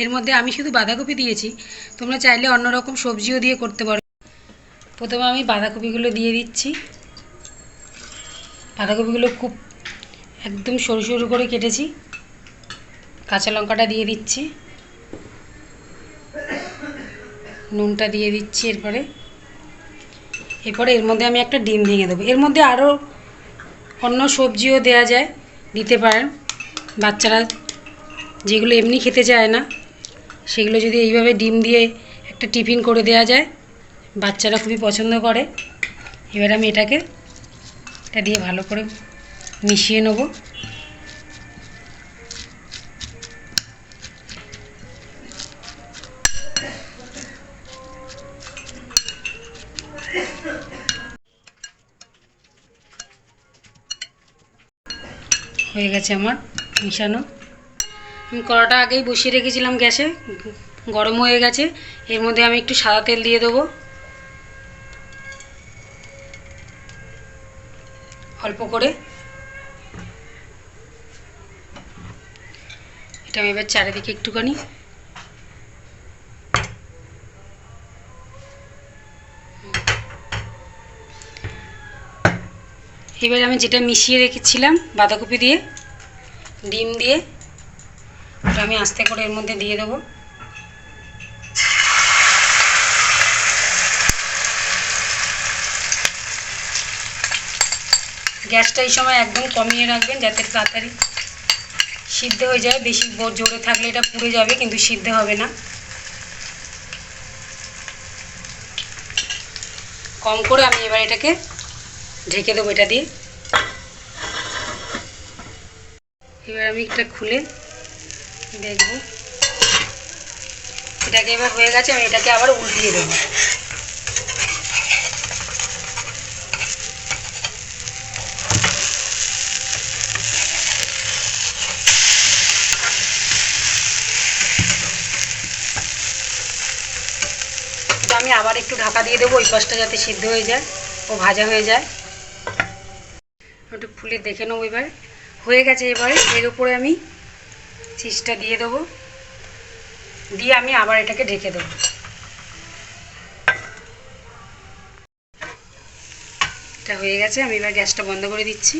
এর মধ্যে আমি শুধু বাঁধাকপি দিয়েছি, তোমরা চাইলে অন্য রকম সবজিও দিয়ে করতে পারো। প্রথমে আমি বাঁধাকপিগুলো দিয়ে দিচ্ছি। বাঁধাকপিগুলো খুব একদম সরু সরু করে কেটেছি। কাঁচা লঙ্কাটা দিয়ে দিচ্ছি, নুনটা দিয়ে দিচ্ছি। এরপরে এর মধ্যে আমি একটা ডিম ভেঙে দেবো। এর মধ্যে আরও অন্য সবজিও দেয়া যায়, দিতে পারেন। বাচ্চারা যেগুলো এমনি খেতে চায় না, সেগুলো যদি এইভাবে ডিম দিয়ে একটা টিফিন করে দেয়া যায়, বাচ্চারা খুবই পছন্দ করে। এবার আমি এটা দিয়ে ভালো করে মিশিয়ে নেব। হয়ে গেছে আমার মিশানো। আমি কড়াটা আগেই বসিয়ে রেখেছিলাম গ্যাসে, গরম হয়ে গেছে। এর মধ্যে আমি একটু সাদা তেল দিয়ে দেবো, অল্প করে। এটা আমি এবার চারিদিকে একটুখানি এবার আমি যেটা মিশিয়ে রেখেছিলাম বাঁধাকপি দিয়ে ডিম দিয়ে, ওটা আমি আস্তে করে এর মধ্যে দিয়ে দেবো। গ্যাসটা এই সময় একদম কমিয়ে রাখবেন, যাতে তাড়াতাড়ি সিদ্ধ হয়ে যায়। বেশি জোরে থাকলে এটা পুড়ে যাবে, কিন্তু সিদ্ধ হবে না। কম করে আমি এবার এটাকে ঢেকে দেবো এটা দিয়ে। এবার আমি এটা খুলে দেখব, এটাকে এবার হয়ে গেছে। আমি এটাকে আবার উল্টিয়ে দেবো। আমি আবার একটু ঢাকা দিয়ে দেবো, ওই পাশটা যাতে সিদ্ধ হয়ে যায় ও ভাজা হয়ে যায়। একটু খুলে দেখে নেবো। এবার হয়ে গেছে। এবারে এর উপরে আমি চিজটা দিয়ে দেবো, দিয়ে আমি আবার এটাকে ঢেকে দেবো। এটা হয়ে গেছে। আমি এবার গ্যাসটা বন্ধ করে দিচ্ছি।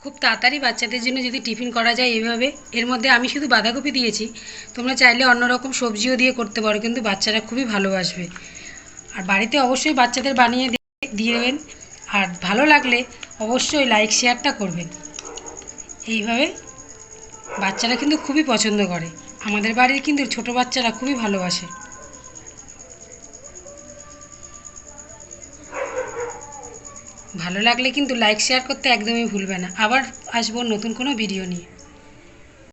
খুব তাড়াতাড়ি বাচ্চাদের জন্য যদি টিফিন করা যায় এইভাবে। এর মধ্যে আমি শুধু বাঁধাকপি দিয়েছি, তোমরা চাইলে অন্য রকম সবজিও দিয়ে করতে পারো, কিন্তু বাচ্চারা খুবই ভালোবাসবে। আর বাড়িতে অবশ্যই বাচ্চাদের বানিয়ে দিয়ে দেবেন। আর ভালো লাগলে অবশ্যই লাইক শেয়ারটা করবেন। এইভাবে বাচ্চারা কিন্তু খুবই পছন্দ করে। আমাদের বাড়ির কিন্তু ছোট বাচ্চারা খুবই ভালোবাসে। ভালো লাগলে কিন্তু লাইক শেয়ার করতে একদমই ভুলবে না। আবার আসবো নতুন কোনো ভিডিও নিয়ে।